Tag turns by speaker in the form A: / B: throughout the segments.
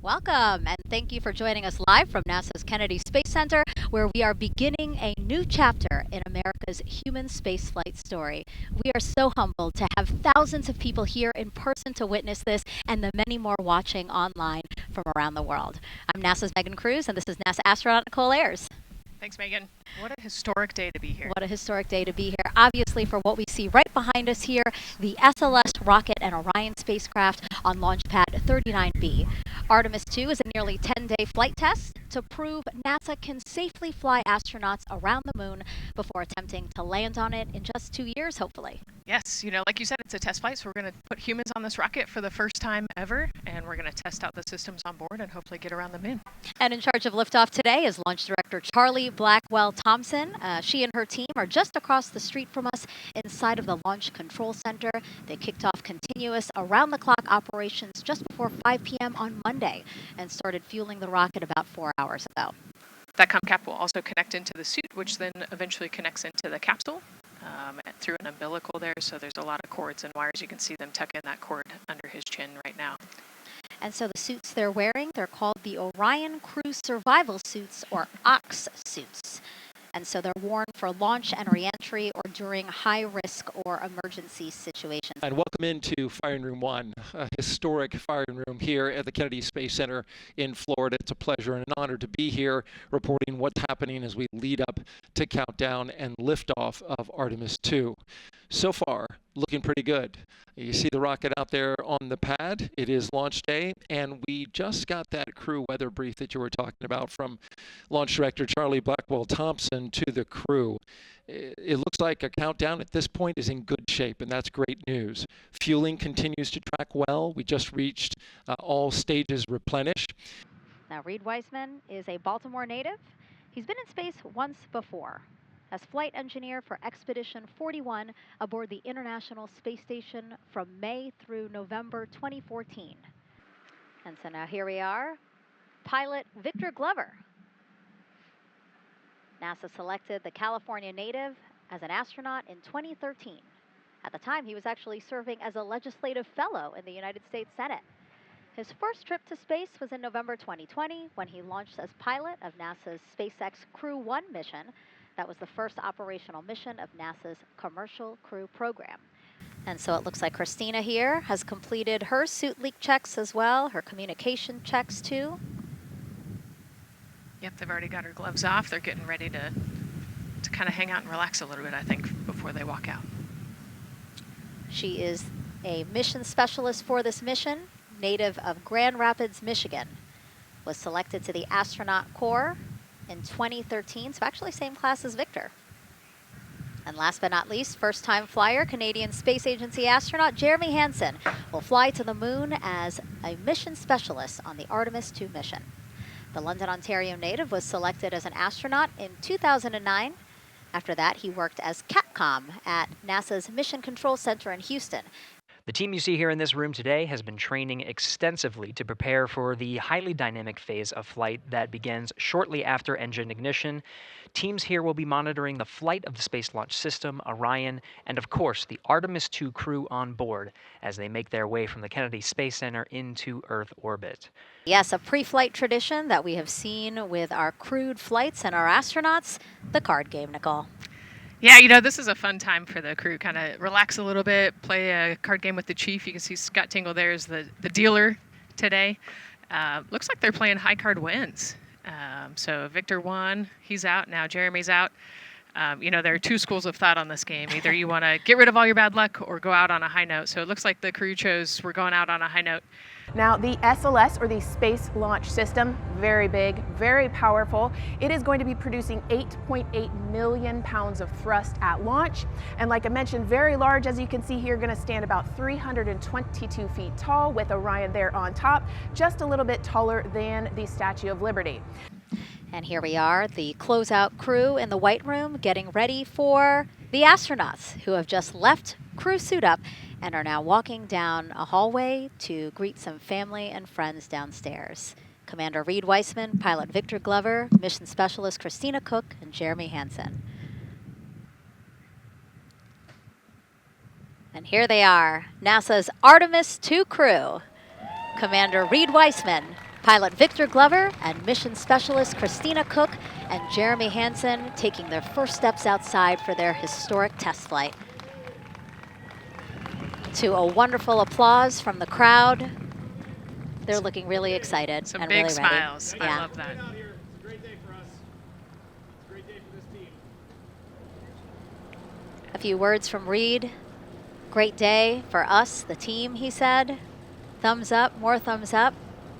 A: Welcome, and thank you for joining us live from NASA's Kennedy Space Center, where we are beginning a new chapter in America's human spaceflight story. We are so humbled to have thousands of people here in person to witness this, and the many more watching online from around the world. I'm NASA's Megan Cruz, and this is NASA astronaut Nicole Ayers.
B: Thanks, Megan. What a historic day to be here.
A: What a historic day to be here. Obviously, for what we see right behind us here, the SLS rocket and Orion spacecraft on launch pad 39B. Artemis II is a nearly 10-day flight test to prove NASA can safely fly astronauts around the moon before attempting to land on it in just 2 years, hopefully.
B: Yes, like you said, it's a test flight, so we're going to put humans on this rocket for the first time ever, and we're going to test out the systems on board and hopefully get around the moon.
A: And in charge of liftoff today is Launch Director Charlie Blackwell-Thompson. She and her team are just across the street from us inside of the Launch Control Center. They kicked off continuous around-the-clock operations just before 5 p.m. on Monday and started fueling the rocket about 4 hours ago.
B: That com cap will also connect into the suit, which then eventually connects into the capsule through an umbilical there. So there's a lot of cords and wires. You can see them tuck in that cord under his chin right now.
A: And so the suits they're wearing, they're called the Orion Crew Survival Suits, or OX suits. And so they're worn for launch and reentry or during high-risk or emergency situations.
C: And welcome into Firing Room 1, a historic firing room here at the Kennedy Space Center in Florida. It's a pleasure and an honor to be here reporting what's happening as we lead up to countdown and liftoff of Artemis II. So far, looking pretty good. You see the rocket out there on the pad. It is launch day, and we just got that crew weather brief that you were talking about from Launch Director Charlie Blackwell-Thompson to the crew. It looks like a countdown at this point is in good shape, and that's great news. Fueling continues to track well. We just reached all stages replenished.
A: Now, Reid Wiseman is a Baltimore native. He's been in space once before as flight engineer for Expedition 41 aboard the International Space Station from May through November 2014. And so now here we are, pilot Victor Glover. NASA selected the California native as an astronaut in 2013. At the time, he was actually serving as a legislative fellow in the United States Senate. His first trip to space was in November 2020 when he launched as pilot of NASA's SpaceX Crew 1 mission. That was the first operational mission of NASA's Commercial Crew program. And so it looks like Christina here has completed her suit leak checks as well, her communication checks too.
B: Yep, they've already got her gloves off. They're getting ready to kind of hang out and relax a little bit, I think, before they walk out.
A: She is a mission specialist for this mission, native of Grand Rapids, Michigan. Was selected to the astronaut corps in 2013, so actually same class as Victor. And last but not least, first-time flyer, Canadian Space Agency astronaut Jeremy Hansen will fly to the moon as a mission specialist on the Artemis II mission. The London, Ontario native was selected as an astronaut in 2009. After that, he worked as CATCOM at NASA's Mission Control Center in Houston.
D: The team you see here in this room today has been training extensively to prepare for the highly dynamic phase of flight that begins shortly after engine ignition. Teams here will be monitoring the flight of the Space Launch System, Orion, and of course the Artemis II crew on board as they make their way from the Kennedy Space Center into Earth orbit.
A: Yes, a pre-flight tradition that we have seen with our crewed flights and our astronauts, the card game, Nicole.
B: Yeah, this is a fun time for the crew. Kind of relax a little bit, play a card game with the chief. You can see Scott Tingle there is the dealer today. Looks like they're playing high card wins. So Victor won. He's out. Now Jeremy's out. There are two schools of thought on this game. Either you want to get rid of all your bad luck or go out on a high note. So it looks like the crew chose we're going out on a high note.
E: Now, the SLS, or the Space Launch System, very big, very powerful. It is going to be producing 8.8 million pounds of thrust at launch. And like I mentioned, very large, as you can see here, going to stand about 322 feet tall with Orion there on top, just a little bit taller than the Statue of Liberty.
A: And here we are, the closeout crew in the White Room getting ready for the astronauts who have just left crew suit up and are now walking down a hallway to greet some family and friends downstairs. Commander Reid Wiseman, pilot Victor Glover, mission specialist Christina Koch, and Jeremy Hansen. And here they are, NASA's Artemis II crew. Commander Reid Wiseman, Pilot Victor Glover and mission specialist Christina Koch and Jeremy Hansen taking their first steps outside for their historic test flight. To a wonderful applause from the crowd. They're looking really excited
B: Some
A: and
B: big
A: really
B: smiles.
A: ready.
B: I love that.
F: It's a great day for us. It's a great day for this team.
A: A few words from Reid. Great day for us, the team, he said. Thumbs up, more thumbs up.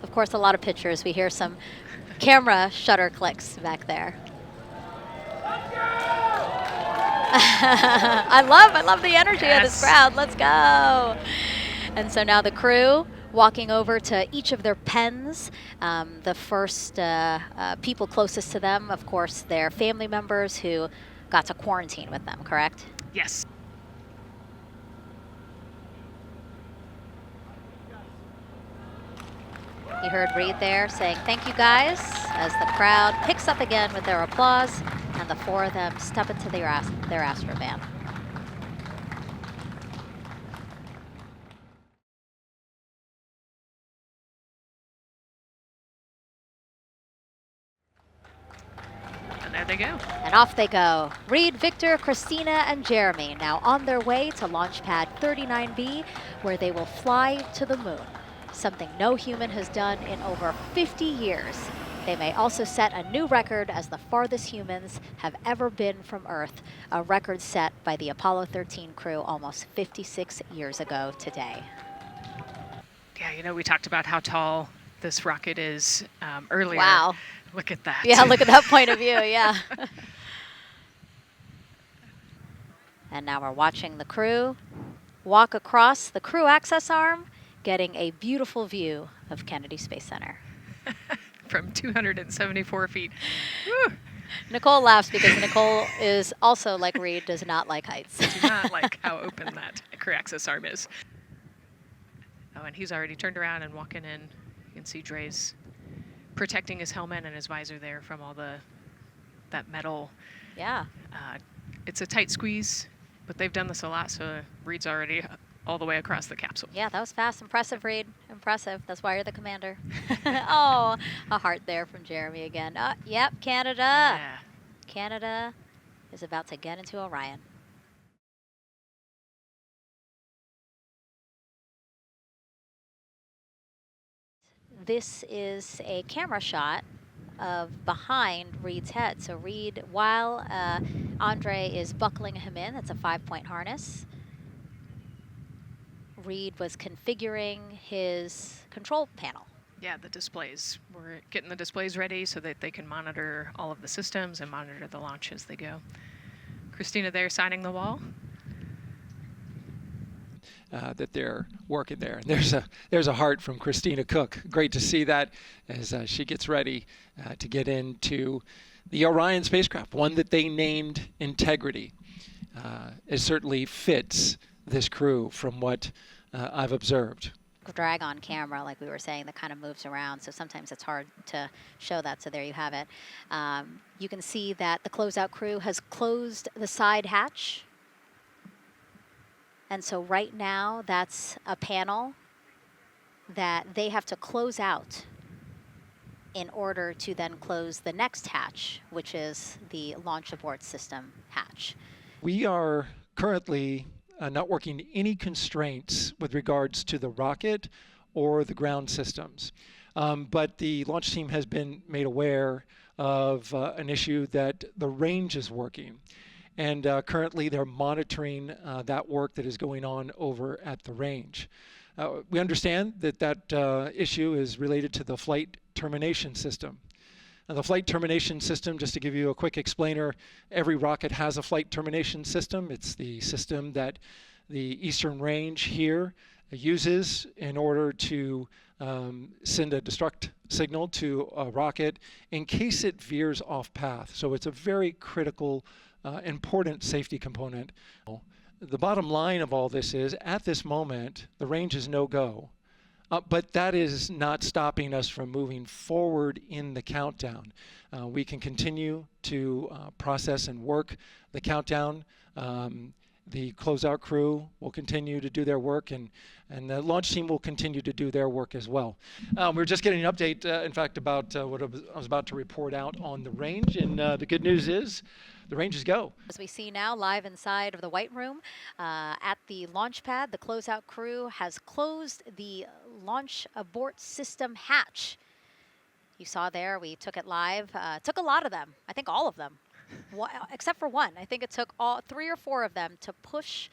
A: Of course, a lot of pictures. We hear some camera shutter clicks back there. I love the energy of this crowd. Let's go. And so now the crew walking over to each of their pens. The first people closest to them, of course, their family members who got to quarantine with them, correct?
B: Yes.
A: You heard Reid there saying, "Thank you guys," as the crowd picks up again with their applause, and the four of them step into their Astrovan.
B: And there they go.
A: And off they go. Reid, Victor, Christina, and Jeremy now on their way to launch pad 39B, where they will fly to the moon, something no human has done in over 50 years. They may also set a new record as the farthest humans have ever been from Earth, a record set by the Apollo 13 crew almost 56 years ago today.
B: Yeah, you know, we talked about how tall this rocket is earlier.
A: Wow.
B: Look at that.
A: Yeah, look at that point of view, yeah. And now we're watching the crew walk across the crew access arm, getting a beautiful view of Kennedy Space Center.
B: From 274 feet. Woo.
A: Nicole laughs because Nicole is also, like Reid, does not like heights.
B: Do not like how open that crew access arm is. Oh, and he's already turned around and walking in. You can see Dre's protecting his helmet and his visor there from all that metal.
A: Yeah.
B: It's a tight squeeze, but they've done this a lot, so Reid's already all the way across the capsule.
A: Yeah, that was fast. Impressive, Reid. Impressive. That's why you're the commander. Oh, a heart there from Jeremy again. Yep, Canada.
B: Yeah.
A: Canada is about to get into Orion. This is a camera shot of behind Reid's head. So Reid, while Andre is buckling him in, that's a 5-point harness, Reid was configuring his control panel.
B: Yeah, the displays. We're getting the displays ready so that they can monitor all of the systems and monitor the launch as they go. Christina there signing the wall.
C: That they're working there. And there's a heart from Christina Koch. Great to see that as she gets ready to get into the Orion spacecraft, one that they named Integrity. It certainly fits this crew from what I've observed.
A: Drag on camera, like we were saying, that kind of moves around, so sometimes it's hard to show that, so there you have it. You can see that the closeout crew has closed the side hatch. And so right now, that's a panel that they have to close out in order to then close the next hatch, which is the launch abort system hatch.
C: We are currently not working any constraints with regards to the rocket or the ground systems. But the launch team has been made aware of an issue that the range is working. And currently they're monitoring that work that is going on over at the range. We understand that that issue is related to the flight termination system. Now, the flight termination system, just to give you a quick explainer, every rocket has a flight termination system. It's the system that the Eastern Range here uses in order to send a destruct signal to a rocket in case it veers off path. So it's a very critical, important safety component. The bottom line of all this is, at this moment, the range is no-go. But that is not stopping us from moving forward in the countdown. We can continue to process and work the countdown The closeout crew will continue to do their work, and the launch team will continue to do their work as well. We're just getting an update, in fact, about what I was about to report out on the range, and the good news is the range is go.
A: As we see now live inside of the White Room at the launch pad, the closeout crew has closed the launch abort system hatch. You saw there, we took it live. Took a lot of them, I think all of them. Except for one. I think it took all 3 or 4 of them to push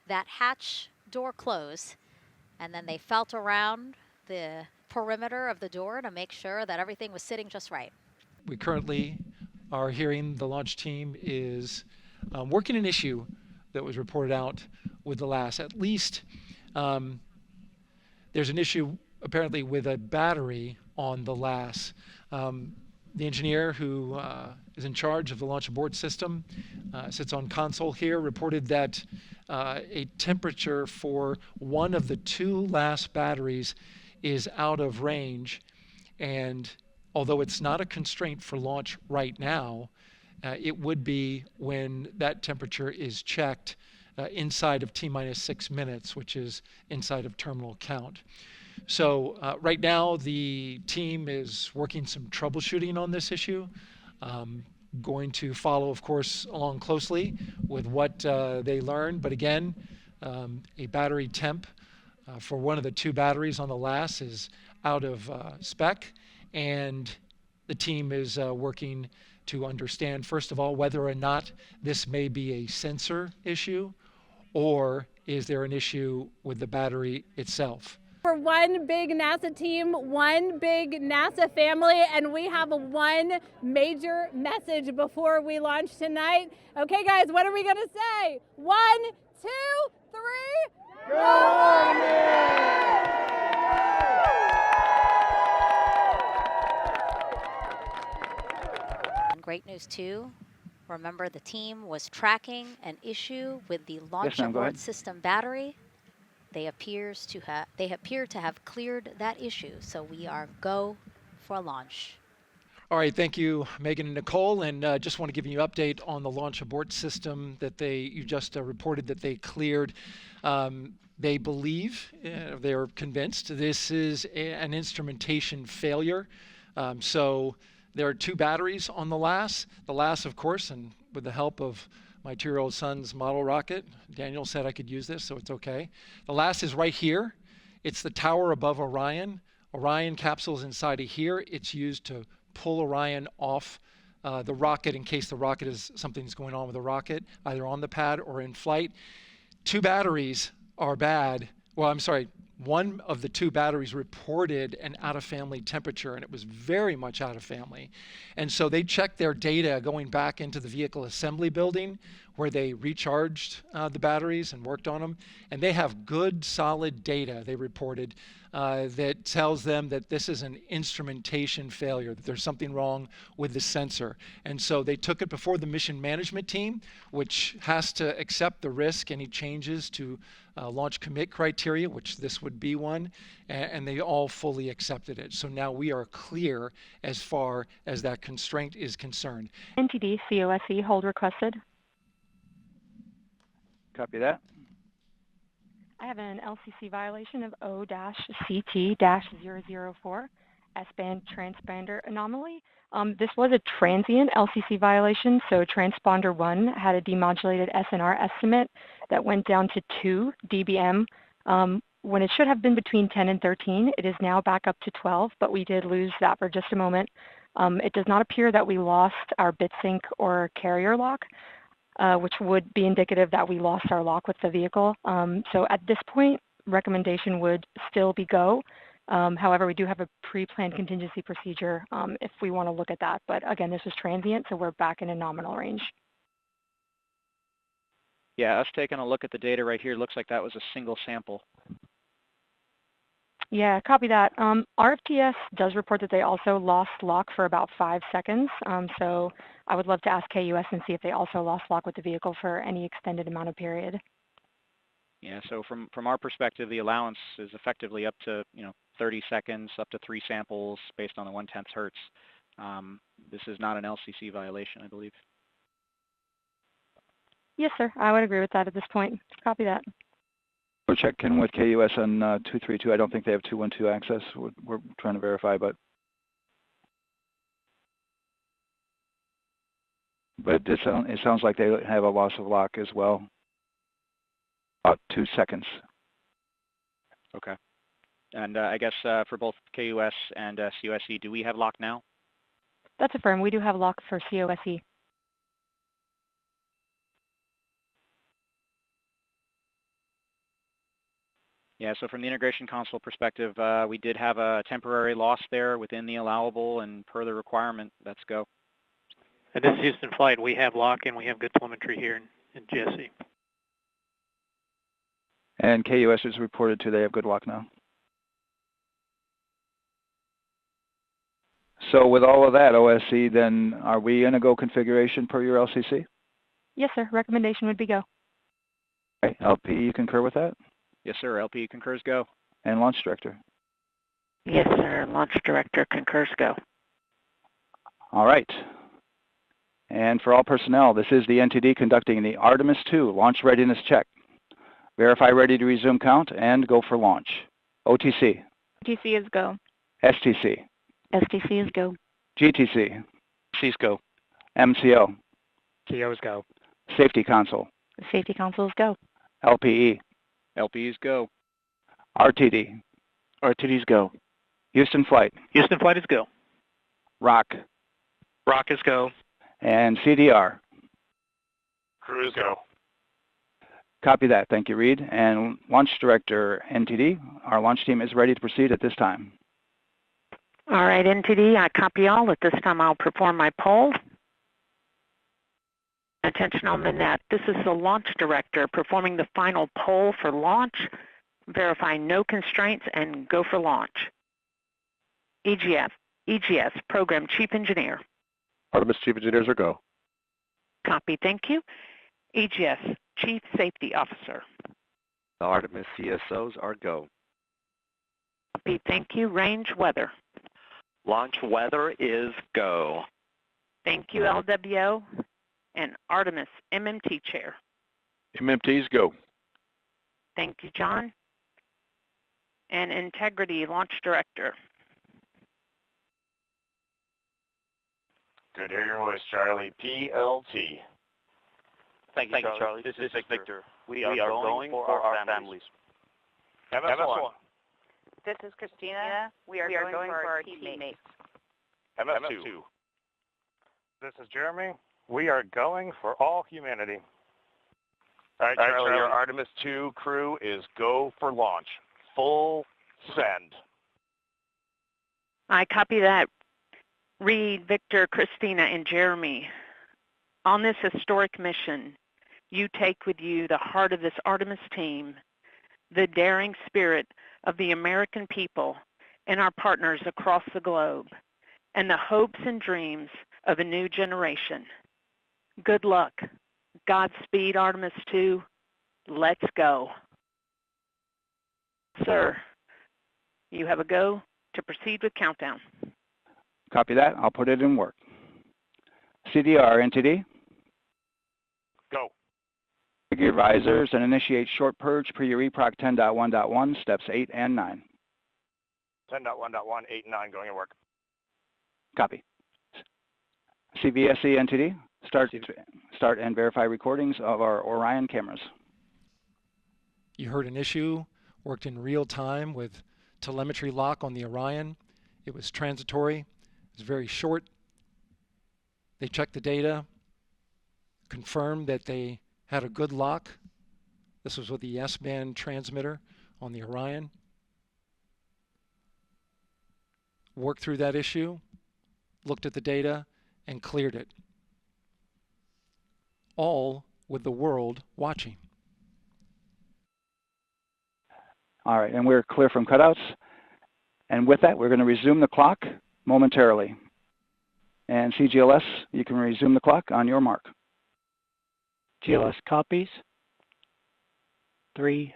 A: that hatch door close, and then they felt around the perimeter of the door to make sure that everything was sitting just right.
C: We currently are hearing the launch team is working an issue that was reported out with the LAS. At least there's an issue apparently with a battery on the LAS. The engineer who is in charge of the launch abort system sits on console here, reported that a temperature for one of the 2 LAS batteries is out of range, and although it's not a constraint for launch right now, it would be when that temperature is checked inside of T-minus 6 minutes, which is inside of terminal count. So right now the team is working some troubleshooting on this issue. Going to follow, of course, along closely with what they learn. But again, a battery temp for one of the 2 batteries on the LAS is out of spec, and the team is working to understand, first of all, whether or not this may be a sensor issue, or is there an issue with the battery itself.
G: We're one big NASA team, one big NASA family, and we have one major message before we launch tonight. Okay, guys, what are we going to say? 1, 2, 3. Go Artemis!
A: Great news too. Remember, the team was tracking an issue with the launch abort system battery. They appear to have cleared that issue, so we are go for launch.
C: All right, thank you, Megan and Nicole, and just want to give you an update on the launch abort system that you just reported that they cleared. They believe, they're convinced, this is an instrumentation failure. So there are 2 batteries on the LAS. The LAS, of course, and with the help of my 2-year-old son's model rocket, Daniel said I could use this, so it's okay. The LAS is right here. It's the tower above Orion. Orion capsule is inside of here. It's used to pull Orion off the rocket in case something's going on with the rocket, either on the pad or in flight. 2 batteries are bad. Well, I'm sorry. One of the 2 batteries reported an out-of-family temperature, and it was very much out of family. And so they checked their data going back into the vehicle assembly building where they recharged the batteries and worked on them. And they have good, solid data, they reported, that tells them that this is an instrumentation failure, that there's something wrong with the sensor. And so they took it before the mission management team, which has to accept the risk, any changes to launch commit criteria, which this would be one, and they all fully accepted it. So now we are clear as far as that constraint is concerned.
H: NTD COSE hold requested.
I: Copy that.
H: I have an LCC violation of O-CT-004, S-band transponder anomaly. This was a transient LCC violation, so transponder 1 had a demodulated SNR estimate that went down to 2 dBm when it should have been between 10 and 13. It is now back up to 12, but we did lose that for just a moment. It does not appear that we lost our bit sync or carrier lock, which would be indicative that we lost our lock with the vehicle. So at this point, recommendation would still be go. However, we do have a pre-planned contingency procedure if we want to look at that. But again, this was transient, so we're back in a nominal range.
I: Yeah, us taking a look at the data right here, looks like that was a single sample.
H: Yeah, copy that. RFTS does report that they also lost lock for about 5 seconds. So I would love to ask KUS and see if they also lost lock with the vehicle for any extended amount of period.
I: Yeah, so from our perspective, the allowance is effectively up to 30 seconds, up to 3 samples based on the 1/10 hertz. This is not an LCC violation, I believe.
H: Yes, sir. I would agree with that at this point. Copy that.
J: We're checking with KUS on 232. I don't think they have 212 access. We're trying to verify, but it sounds like they have a loss of lock as well. About 2 seconds.
I: Okay. And I guess for both KUS and COSE, do we have lock now?
H: That's affirmed. We do have lock for COSE.
I: Yeah, so from the integration console perspective, we did have a temporary loss there within the allowable, and per the requirement, let's go.
F: And this is Houston Flight. We have lock and we have good telemetry here in GSE.
J: And KUS is reported to they have good lock now. So with all of that, OSC, then are we in a go configuration per your LCC?
H: Yes, sir. Recommendation would be go.
J: Okay. LP, you concur with that?
I: Yes, sir. LP concurs go.
J: And Launch Director?
K: Yes, sir. Launch Director concurs go.
J: All right. And for all personnel, this is the NTD conducting the Artemis II launch readiness check. Verify ready to resume count and go for launch. OTC?
H: OTC is go.
J: STC?
K: STC is go.
J: GTC?
L: C's go.
J: MCO?
L: CO's go.
J: Safety Console?
H: Safety Console is go.
J: LPE?
I: LP's go.
J: RTD?
L: RTD's go.
J: Houston Flight?
F: Houston Flight is go.
J: ROC?
L: ROC is go.
J: And CDR?
F: Crew is go.
J: Copy that. Thank you, Reid. And Launch Director NTD, our launch team is ready to proceed at this time.
K: All right, NTD, I copy all. At this time, I'll perform my poll. Attention on the net. This is the Launch Director performing the final poll for launch. Verify no constraints and go for launch. EGS, Program Chief Engineer.
M: Artemis Chief Engineers are go.
K: Copy, thank you. EGS, Chief Safety Officer.
M: The Artemis CSOs are go.
K: Copy, thank you. Range Weather.
N: Launch weather is go.
K: Thank you, LWO. And Artemis MMT Chair.
M: MMTs go.
K: Thank you, John. And Integrity Launch Director.
O: Good to hear your voice, Charlie. PLT.
P: Thank you, Charlie. This is Victor. We are going for our families.
O: MS1.
Q: This is Christina. We are going for our teammates.
O: MS2. This is Jeremy. We are going for all humanity. All right, Charlie, your Artemis II crew is go for launch. Full send.
K: I copy that. Reid, Victor, Christina, and Jeremy. On this historic mission, you take with you the heart of this Artemis team, the daring spirit of the American people and our partners across the globe, and the hopes and dreams of a new generation. Good luck. Godspeed, Artemis II. Let's go. Sir, you have a go to proceed with countdown.
J: Copy that. I'll put it in work. CDR NTD.
O: Go.
J: Your visors and initiate short purge per your EPROC 10.1.1, steps 8 and 9.
O: 10.1.1, 8 and 9 going to work.
J: Copy. CVSE NTD. Start and verify recordings of our Orion cameras.
C: You heard an issue, worked in real time with telemetry lock on the Orion. It was transitory. It was very short. They checked the data, confirmed that they had a good lock. This was with the S-band transmitter on the Orion. Worked through that issue, looked at the data, and cleared it. All with the world watching.
J: All right, and we're clear from cutouts. And with that, we're going to resume the clock momentarily. And CGLS, you can resume the clock on your mark.
L: GLS copies. 3,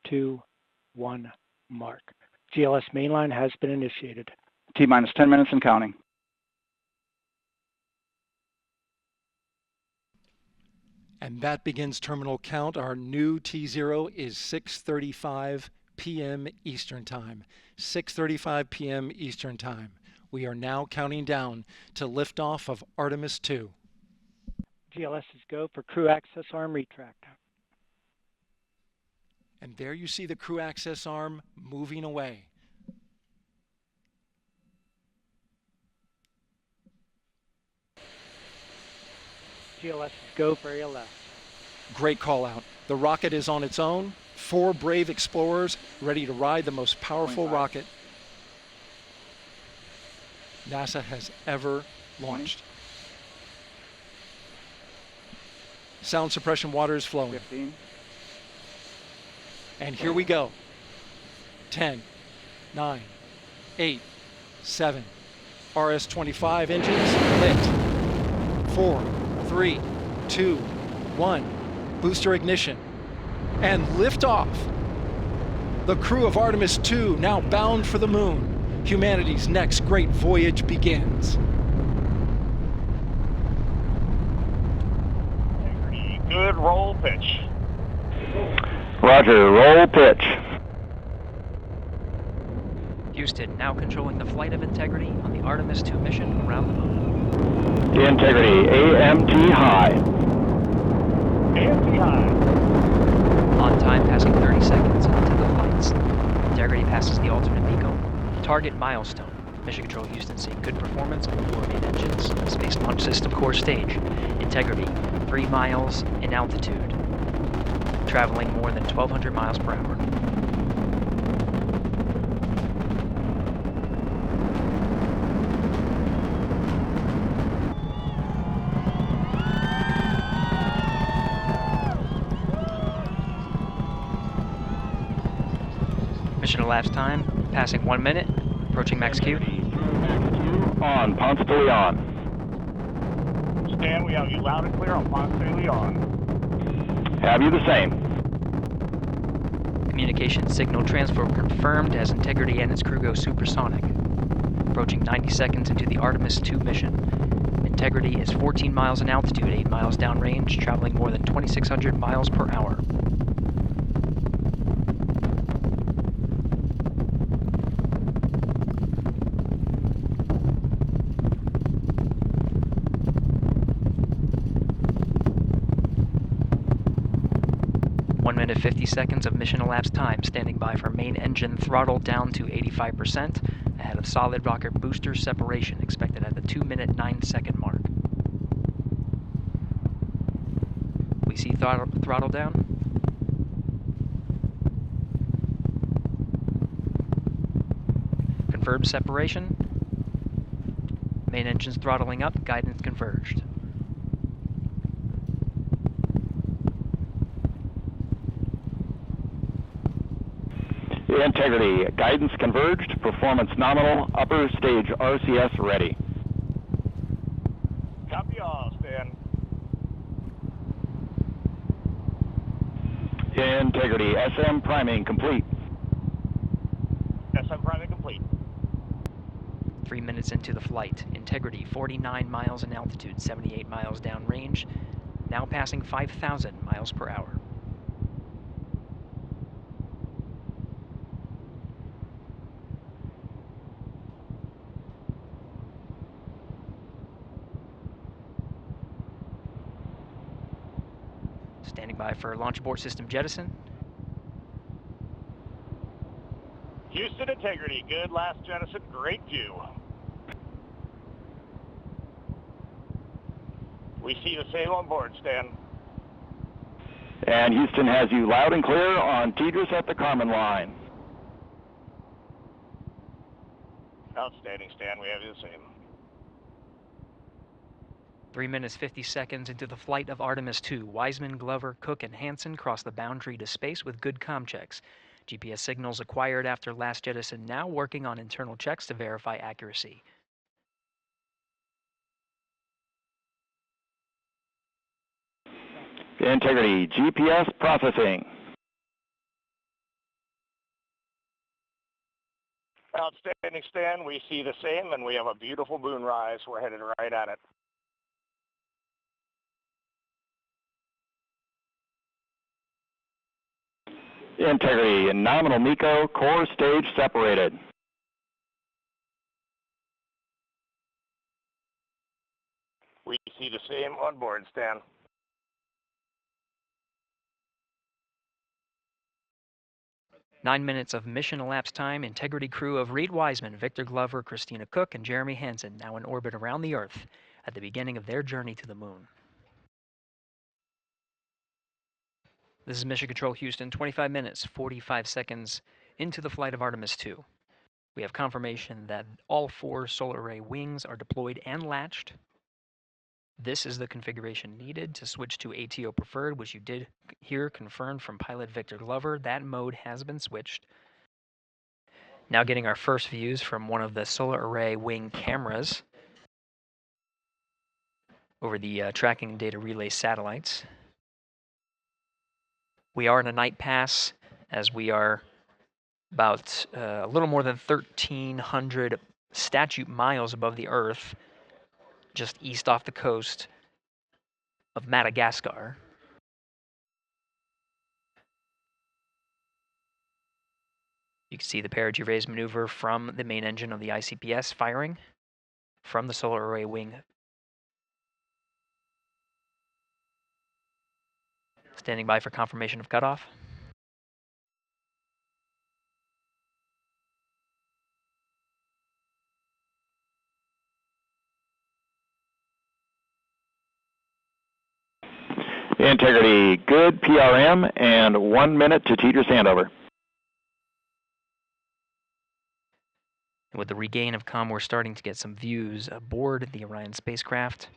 L: 2, 1, mark. GLS mainline has been initiated.
J: T-minus 10 minutes and counting.
C: And that begins terminal count. Our new T0 is 6:35 p.m. Eastern Time. 6:35 p.m. Eastern Time. We are now counting down to liftoff of Artemis II.
L: GLS is go for crew access arm retract.
C: And there you see the crew access arm moving away.
L: GLS is go for ALS.
C: Great call out. The rocket is on its own. 4 brave explorers ready to ride the most powerful rocket NASA has ever launched. Sound suppression water is flowing.
J: 15.
C: And here we go. 10, 9, 8, 7. RS-25 engines lit. 4, 3, 2, 1. Booster ignition. And liftoff. The crew of Artemis II now bound for the moon. Humanity's next great voyage begins.
O: Good roll pitch.
J: Roger, roll pitch.
D: Houston now controlling the flight of Integrity on the Artemis II mission around the moon.
J: Integrity, AMT high.
O: AMT high.
D: On time, passing 30 seconds into the flights. Integrity passes the alternate beacon. Target milestone. Mission Control Houston seeing good performance on the 4 main engines on the Space Launch System core stage. Integrity, 3 miles in altitude. Traveling more than 1,200 miles per hour. Mission elapsed time, passing 1 minute, approaching max Q.
J: On, Ponce de Leon.
O: Stan, we have you loud and clear on Ponce de Leon.
J: Have you the same?
D: Communication signal transfer confirmed as Integrity and its crew go supersonic. Approaching 90 seconds into the Artemis II mission. Integrity is 14 miles in altitude, 8 miles downrange, traveling more than 2,600 miles per hour. Minute 50 seconds of mission elapsed time, standing by for main engine throttle down to 85%, ahead of solid rocket booster separation, expected at the 2-minute 9-second mark. We see throttle down. Confirmed separation. Main engines throttling up, guidance converged.
J: Integrity, guidance converged, performance nominal, upper stage RCS ready.
O: Copy all, Stan.
J: Integrity, SM priming complete.
O: SM priming complete.
D: 3 minutes into the flight. Integrity, 49 miles in altitude, 78 miles downrange, now passing 5,000 miles per hour. Standing by for launch abort system jettison.
O: Houston Integrity, good last jettison, great view. We see the same on board, Stan.
J: And Houston has you loud and clear on Tidris at the Kármán line.
O: Outstanding, Stan, we have you the same.
D: 3 minutes 50 seconds into the flight of Artemis II, Wiseman, Glover, Koch, and Hansen cross the boundary to space with good comm checks. GPS signals acquired after last jettison now working on internal checks to verify accuracy.
J: Integrity, GPS processing.
O: Outstanding, Stan, we see the same, and we have a beautiful moonrise. We're headed right at it.
J: Integrity and nominal MECO, core stage separated.
O: We see the same on board, Stan.
D: Nine minutes of mission elapsed time. Integrity crew of Reid Wiseman, Victor Glover, Christina Koch, and Jeremy Hansen now in orbit around the Earth at the beginning of their journey to the Moon. This is Mission Control Houston, 25 minutes, 45 seconds into the flight of Artemis II. We have confirmation that all 4 solar array wings are deployed and latched. This is the configuration needed to switch to ATO preferred, which you did hear confirmed from pilot Victor Glover. That mode has been switched. Now getting our first views from one of the solar array wing cameras over the tracking data relay satellites. We are in a night pass as we are about a little more than 1,300 statute miles above the Earth, just east off the coast of Madagascar. You can see the perigee raise maneuver from the main engine of the ICPS firing from the solar array wing. Standing by for confirmation of cutoff.
J: Integrity, good PRM, and 1 minute to teeter standover.
D: And with the regain of comm, we're starting to get some views aboard the Orion spacecraft.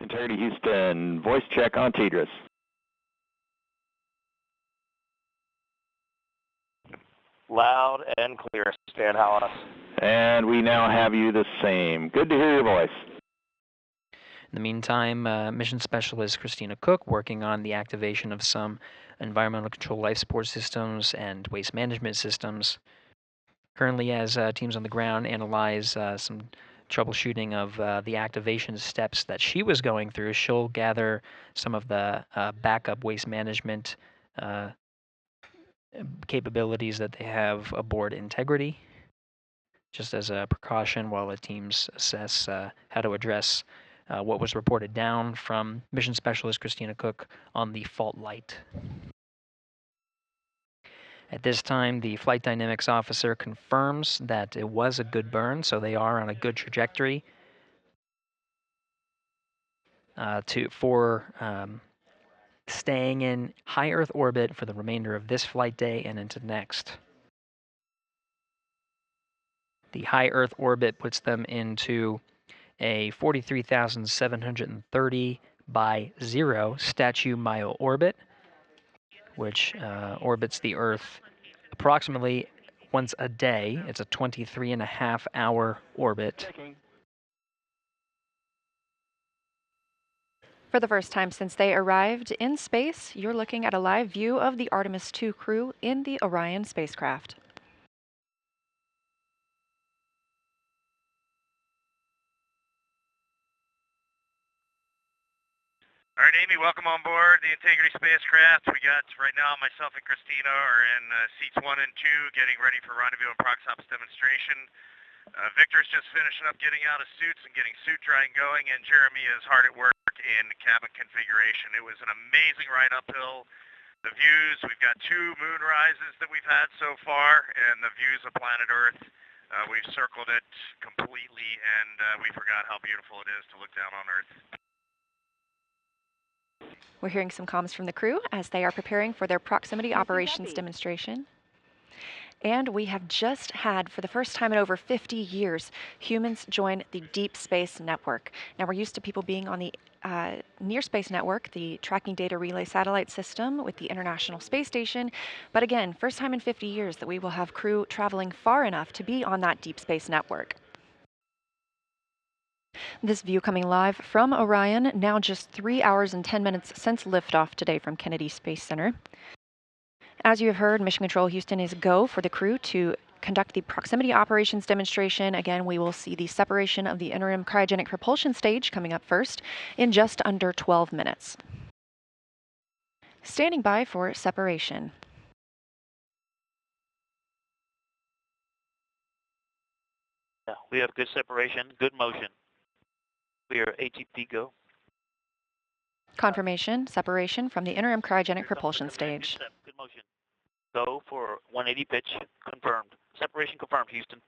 J: Integrity Houston, voice check on Tidris.
O: Loud and clear, Stan Hallis.
J: And we now have you the same. Good to hear your voice.
D: In the meantime, Mission Specialist Christina Koch working on the activation of some environmental control life support systems and waste management systems. Currently, as teams on the ground analyze some troubleshooting of the activation steps that she was going through, she'll gather some of the backup waste management capabilities that they have aboard Integrity, just as a precaution while the teams assess how to address what was reported down from Mission Specialist Christina Koch on the fault light. At this time, the flight dynamics officer confirms that it was a good burn, so they are on a good trajectory for staying in high Earth orbit for the remainder of this flight day and into next. The high Earth orbit puts them into a 43,730 by 0 statute mile orbit, which orbits the Earth approximately once a day. It's a 23.5-hour orbit.
R: For the first time since they arrived in space, you're looking at a live view of the Artemis II crew in the Orion spacecraft.
S: All right, Amy, welcome on board the Integrity spacecraft. We got, right now, myself and Christina are in seats 1 and 2, getting ready for rendezvous and proxops demonstration. Victor's just finishing up getting out of suits and getting suit drying going, and Jeremy is hard at work in cabin configuration. It was an amazing ride uphill. The views, we've got 2 moon rises that we've had so far, and the views of planet Earth. We've circled it completely, and we forgot how beautiful it is to look down on Earth.
R: We're hearing some comms from the crew as they are preparing for their proximity operations demonstration. And we have just had, for the first time in over 50 years, humans join the Deep Space Network. Now, we're used to people being on the Near Space Network, the tracking data relay satellite system with the International Space Station. But again, first time in 50 years that we will have crew traveling far enough to be on that Deep Space Network. This view coming live from Orion, now just 3 hours and 10 minutes since liftoff today from Kennedy Space Center. As you have heard, Mission Control Houston is go for the crew to conduct the proximity operations demonstration. Again, we will see the separation of the interim cryogenic propulsion stage coming up first in just under 12 minutes. Standing by for separation.
P: Yeah, we have good separation, good motion. We are ATP go.
R: Confirmation, separation from the interim cryogenic propulsion stage.
P: Good motion. Go for 180 pitch, confirmed. Separation confirmed, Houston.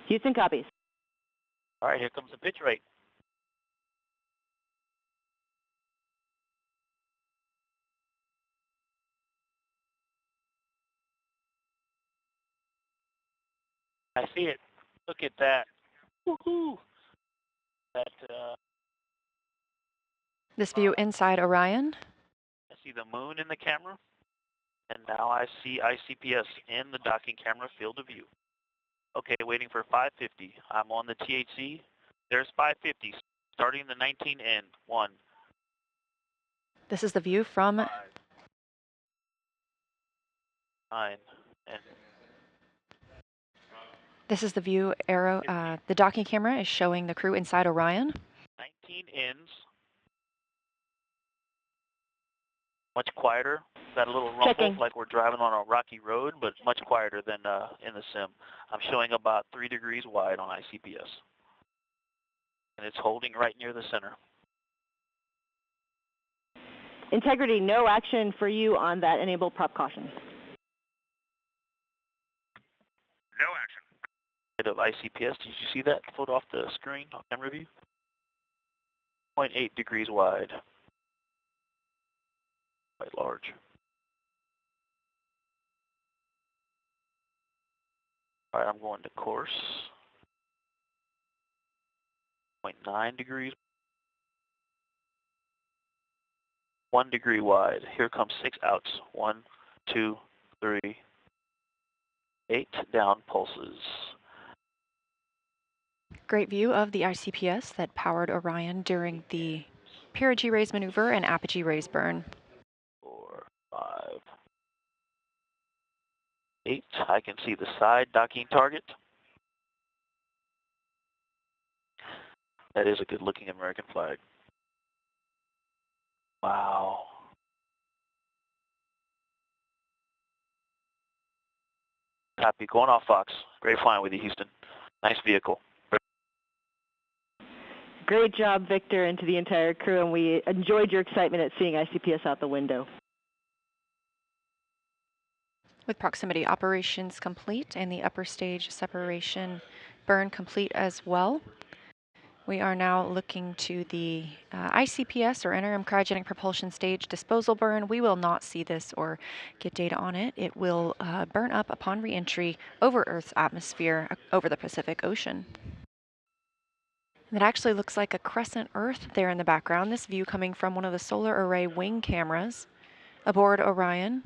Q: Houston copies.
P: All right, here comes the pitch rate. I see it. Look at that. Woohoo! That,
R: This view inside Orion.
P: I see the moon in the camera, and now I see ICPS in the docking camera field of view. Okay, waiting for 550. I'm on the THC. There's 550, starting the 19N. 1.
R: This is the view from
P: 5, 9, and
R: This is the view arrow. The docking camera is showing the crew inside Orion.
P: 19 ends. Much quieter. Got a little rumble,
Q: Checking.
P: like we're driving on a rocky road, but much quieter than in the sim. I'm showing about 3 degrees wide on ICPS. And it's holding right near the center.
Q: Integrity, no action for you on that enable prop caution.
S: No action.
P: Bit of ICPS. Did you see that photo off the screen on camera view? 0.8 degrees wide. Quite large. All right, I'm going to course. 0.9 degrees. 1 degree wide. Here comes 6 outs. 1, 2, 3, 8 down pulses.
R: Great view of the ICPS that powered Orion during the perigee raise maneuver and apogee raise burn.
P: 4, 5, 8. I can see the side docking target. That is a good looking American flag. Wow. Copy. Going off, Fox. Great flying with you, Houston. Nice vehicle.
Q: Great job, Victor, and to the entire crew, and we enjoyed your excitement at seeing ICPS out the window.
R: With proximity operations complete and the upper stage separation burn complete as well, we are now looking to the ICPS, or interim cryogenic propulsion stage disposal burn. We will not see this or get data on it. It will burn up upon reentry over Earth's atmosphere over the Pacific Ocean. It actually looks like a crescent Earth there in the background. This view coming from one of the solar array wing cameras aboard Orion.